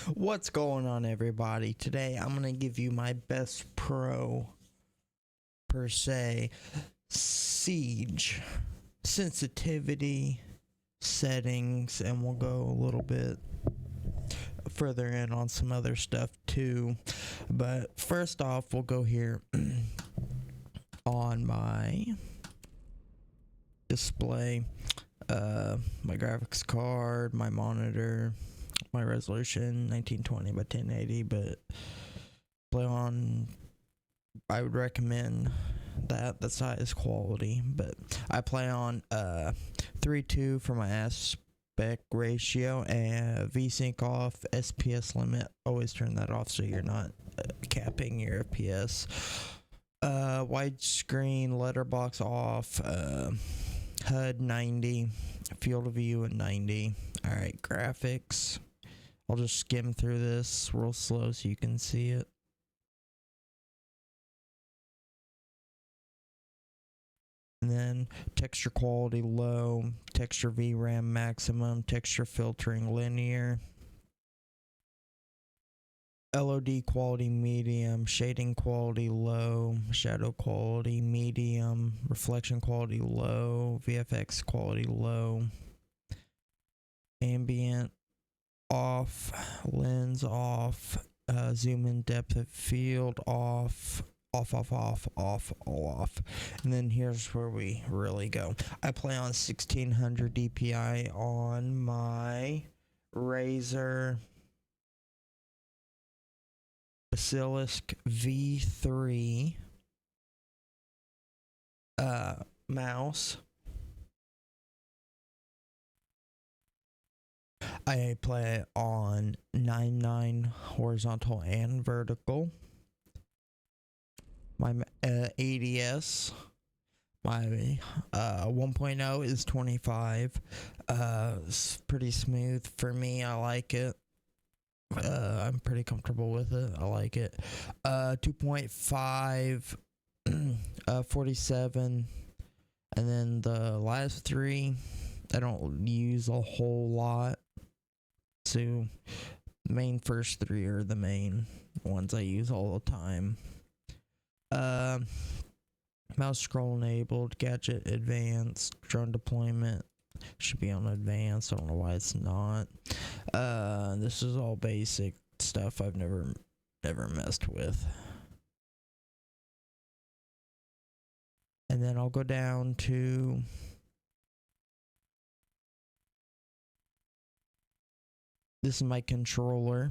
What's going on, everybody? Today I'm going to give you my best pro, per se, siege sensitivity settings, and we'll go a little bit further in on some other stuff too. But first off, we'll go here on my display, my graphics card, my monitor, my resolution 1920 by 1080, but play on, I would recommend that the size quality, but I play on 3:2 for my aspect ratio, and VSync off, SPS limit, always turn that off so you're not capping your FPS. Widescreen letterbox off, HUD 90, field of view at 90. Alright, graphics, I'll just skim through this real slow so you can see it. And then texture quality low, texture VRAM maximum, texture filtering linear, LOD quality medium, shading quality low, shadow quality medium, reflection quality low, VFX quality low, ambient off, lens off, zoom in depth of field off, off. And then here's where we really go. I play on 1600 DPI on my Razer Basilisk V3 mouse. I play on 9.9 horizontal and vertical. My ADS, my 1.0 is 25. It's pretty smooth for me. I like it. I'm pretty comfortable with it. I like it. 2.5, 47, and then the last three I don't use a whole lot. So main first three are the main ones I use all the time. Mouse scroll enabled, gadget advanced, drone deployment should be on advanced. I don't know why it's not. This is all basic stuff I've never messed with. And then I'll go down to this is my controller.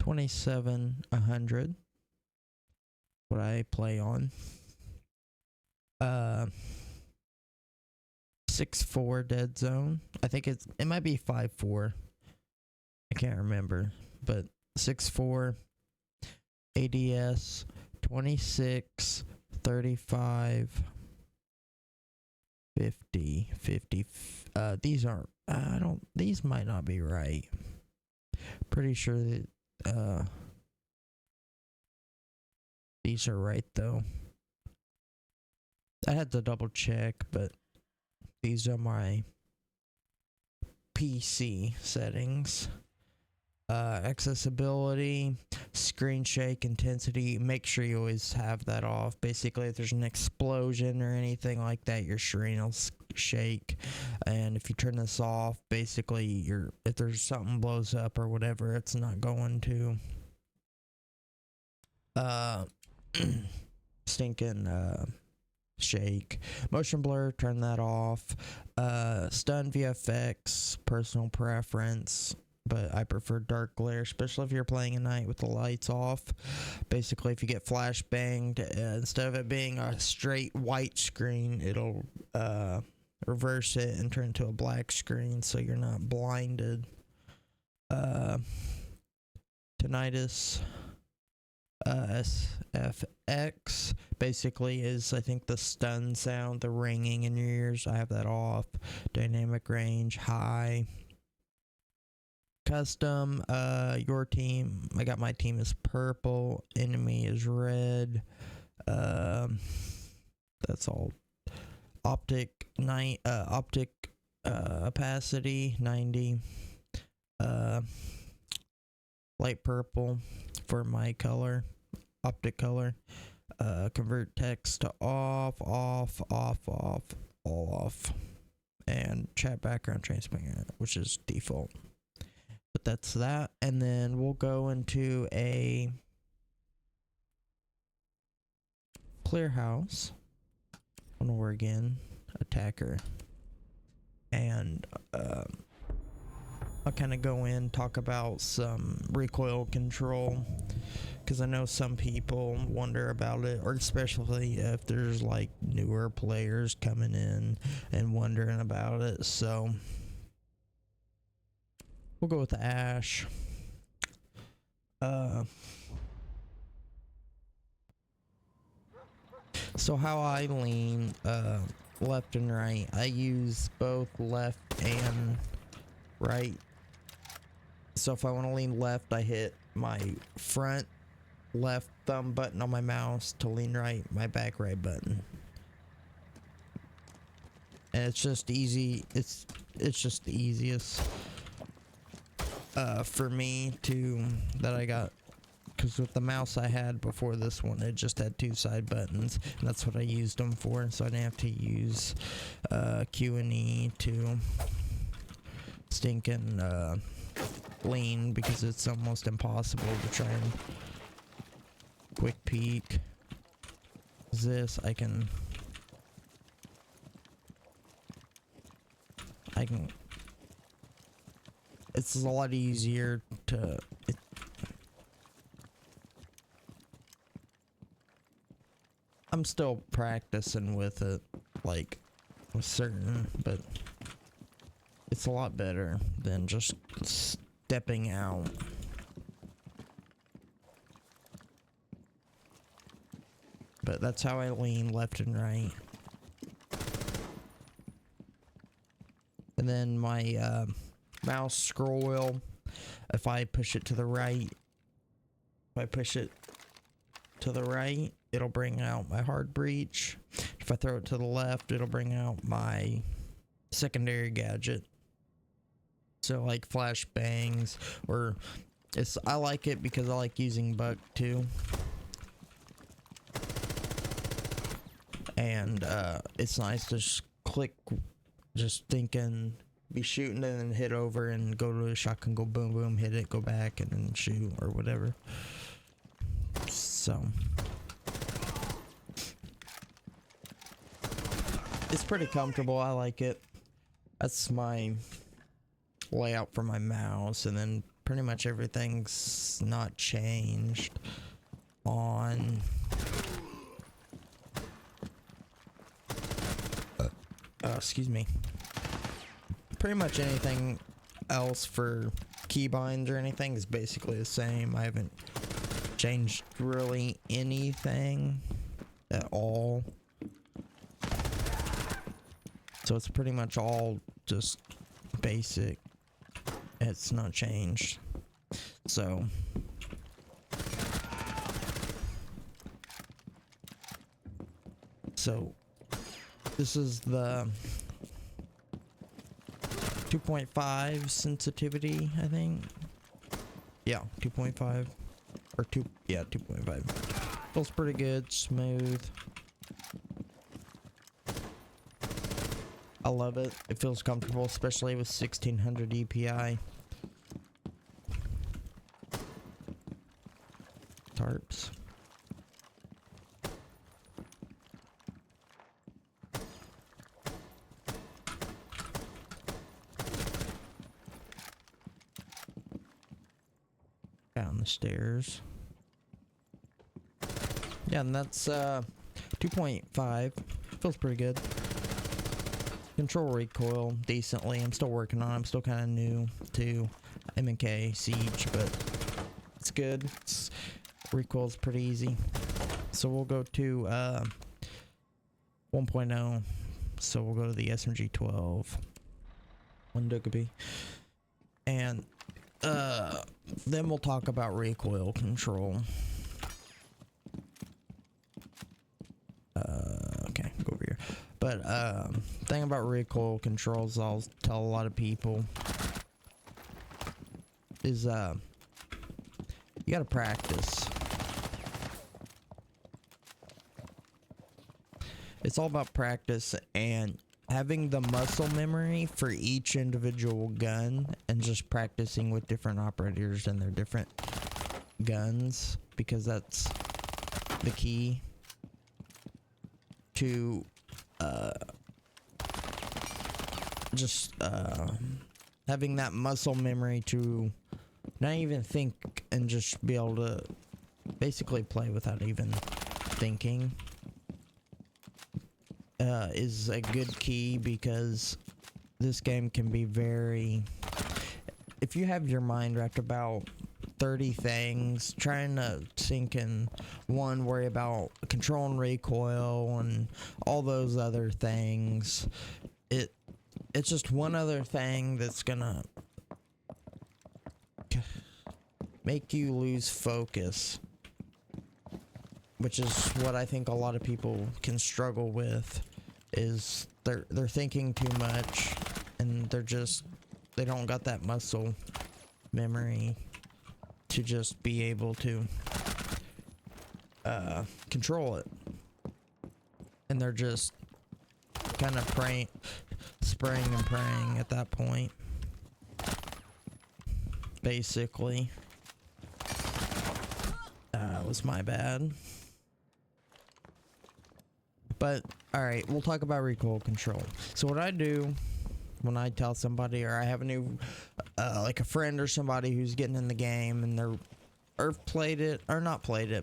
2700. What I play on. 6.4 dead zone. I think it might be 5.4. I can't remember, but 6.4 ADS 26 35 50. These aren't. These might not be right. Pretty sure that these are right though. I had to double check, but these are my PC settings. Accessibility, screen shake intensity, make sure you always have that off. Basically, if there's an explosion or anything like that, your screen will shake. And if you turn this off, basically if there's something blows up or whatever, it's not going to stinking shake. Motion blur, turn that off. Stun VFX, personal preference, but I prefer dark glare, especially if you're playing at night with the lights off. Basically, if you get flash banged, instead of it being a straight white screen, it'll reverse it and turn to a black screen so you're not blinded. Tinnitus, SFX basically is, I think, the stun sound, the ringing in your ears. I have that off. Dynamic range high. Custom, your team, I got my team is purple, enemy is red. That's all. Optic Opacity 90. Light purple for my color, optic color. Convert text to off, and chat background transparent, which is default. But that's that, and then we'll go into a clear house on Oregon attacker, and I'll kind of go in, talk about some recoil control, because I know some people wonder about it, or especially if there's like newer players coming in and wondering about it. So we'll go with the Ash. So how I lean left and right, I use both left and right. So if I want to lean left, I hit my front left thumb button on my mouse. To lean right, my back right button. And it's just easy. It's just the easiest for me to that I got, because with the mouse I had before this one, it just had two side buttons, and that's what I used them for. So I didn't have to use Q and E to stinking lean, because it's almost impossible to try and quick peek. This I can it's a lot easier to I'm still practicing with it, like with certain, but it's a lot better than just stepping out. But that's how I lean left and right. And then my mouse scroll wheel, if I push it to the right, it'll bring out my hard breach. If I throw it to the left, it'll bring out my secondary gadget. So like flash bangs, or I like it because I like using buck too. And it's nice to just click, just thinking, be shooting and then hit over and go to a shotgun, go boom boom, hit it, go back and then shoot or whatever. So it's pretty comfortable. I like it. That's my layout for my mouse, and then pretty much everything's not changed on excuse me. Pretty much anything else for keybinds or anything is basically the same. I haven't changed really anything at all. So it's pretty much all just basic. It's not changed. So this is the 2.5 sensitivity, I think. Yeah, 2.5 or 2. Yeah, 2.5. Feels pretty good, smooth. I love it. It feels comfortable, especially with 1600 DPI. Tarps. Down the stairs. Yeah, and that's 2.5. Feels pretty good. Control recoil decently. I'm still working on it. I'm still kind of new to M&K Siege, but it's good. Recoil's pretty easy. So we'll go to 1.0. So we'll go to the SMG 12. One Dugaby. And then we'll talk about recoil control. Okay, go over here. But thing about recoil controls I'll tell a lot of people is you gotta practice. It's all about practice and having the muscle memory for each individual gun and just practicing with different operators and their different guns, because that's the key to just having that muscle memory to not even think and just be able to basically play without even thinking is a good key, because this game can be very, if you have your mind wrapped about 30 things, trying to think in one, worry about control and recoil and all those other things, it's just one other thing that's gonna make you lose focus, which is what I think a lot of people can struggle with, is they're thinking too much and they don't got that muscle memory to just be able to control it, and they're just kind of spraying and praying at that point, basically. That was my bad. But alright, we'll talk about recoil control. So what I do when I tell somebody, or I have a new like a friend or somebody who's getting in the game and they're not played it,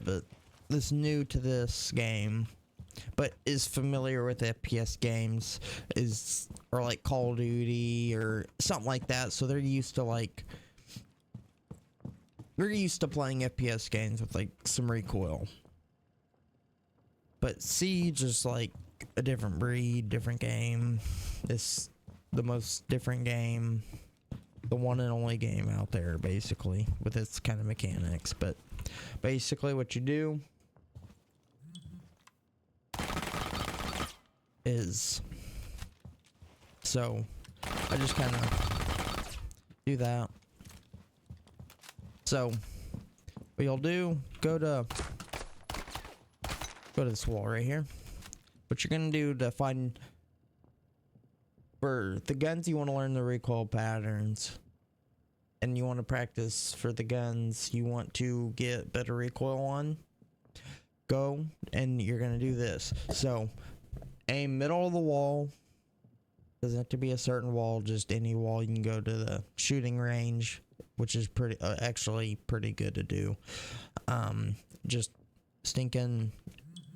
but is new to this game, but is familiar with FPS games, or like Call of Duty or something like that, so they're used to playing FPS games with like some recoil. But Siege is like a different breed, different game. It's the most different game, the one and only game out there, basically, with its kind of mechanics. But basically what you do is, so I just kind of do that. So what you'll do, go to this wall right here. What you're gonna do to find, for the guns, you want to learn the recoil patterns, and you want to practice for the guns you want to get better recoil on. Go, and you're gonna do this. So aim middle of the wall. Doesn't have to be a certain wall, just any wall. You can go to the shooting range, which is actually pretty good to do. Just stinking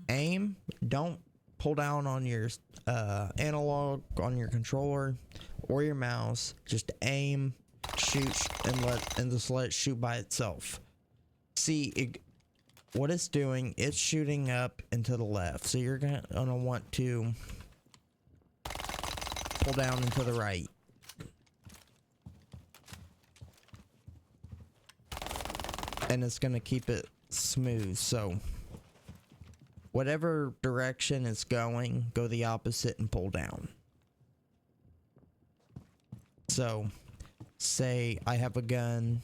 aim. Don't pull down on your analog on your controller or your mouse. Just aim, shoot, and just let it shoot by itself. See what it's doing. It's shooting up and to the left, so you're gonna want to pull down and to the right. And it's gonna keep it smooth. So whatever direction it's going, go the opposite and pull down. So say I have a gun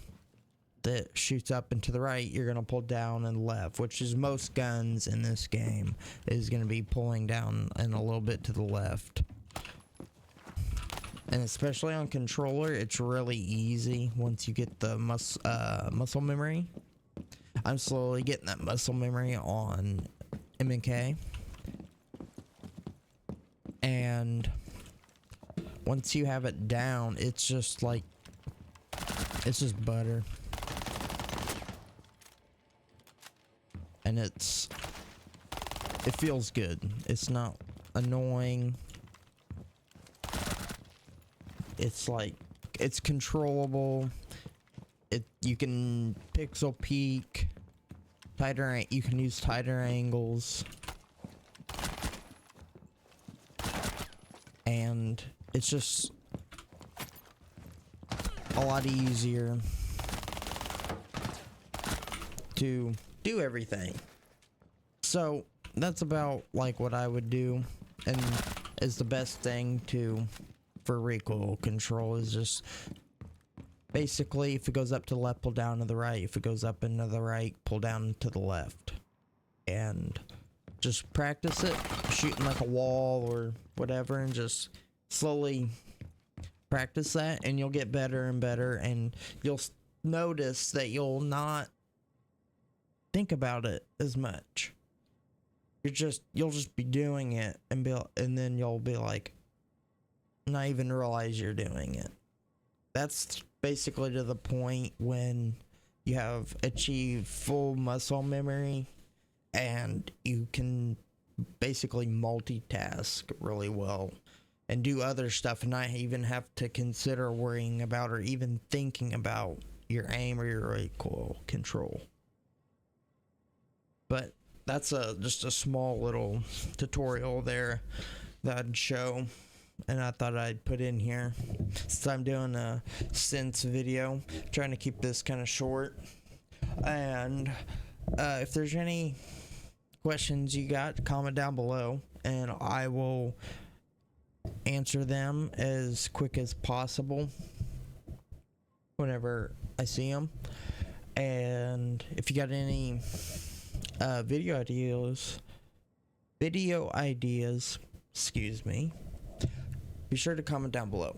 that shoots up and to the right, you're gonna pull down and left, which is most guns in this game is gonna be pulling down and a little bit to the left. And especially on controller, it's really easy once you get the muscle memory. I'm slowly getting that muscle memory on M&K, and once you have it down, it's just like, it's just butter, and it feels good. It's not annoying. It's like, it's controllable. You can pixel peek. You can use tighter angles, and it's just a lot easier to do everything. So that's about like what I would do, and is the best thing for recoil control. Is just basically, if it goes up to the left, pull down to the right. If it goes up into the right, pull down to the left. And just practice it, shooting like a wall or whatever, and just slowly practice that, and you'll get better and better, and you'll notice that you'll not think about it as much. You'll just be doing it, and then you'll be like, not even realize you're doing it. That's basically to the point when you have achieved full muscle memory and you can basically multitask really well and do other stuff and not even have to consider worrying about or even thinking about your aim or your recoil control. But that's just a small little tutorial there that I'd show, and I thought I'd put in here since I'm doing a synths video, trying to keep this kind of short. And if there's any questions you got, comment down below and I will answer them as quick as possible whenever I see them. And if you got any video ideas, excuse me, be sure to comment down below.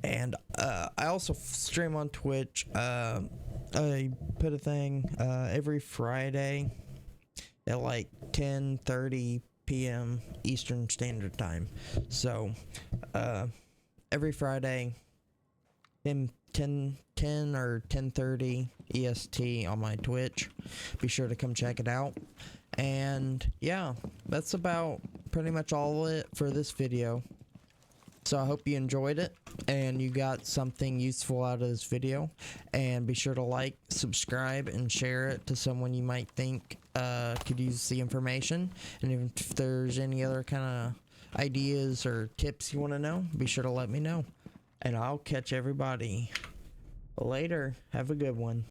And I also stream on Twitch. I put a thing every Friday at like 10:30 p.m. Eastern Standard Time. So every Friday 10 or 10:30 EST on my Twitch. Be sure to come check it out. And yeah, that's about pretty much all of it for this video. So I hope you enjoyed it and you got something useful out of this video. And be sure to like, subscribe, and share it to someone you might think could use the information. And if there's any other kind of ideas or tips you want to know, be sure to let me know. And I'll catch everybody later. Have a good one.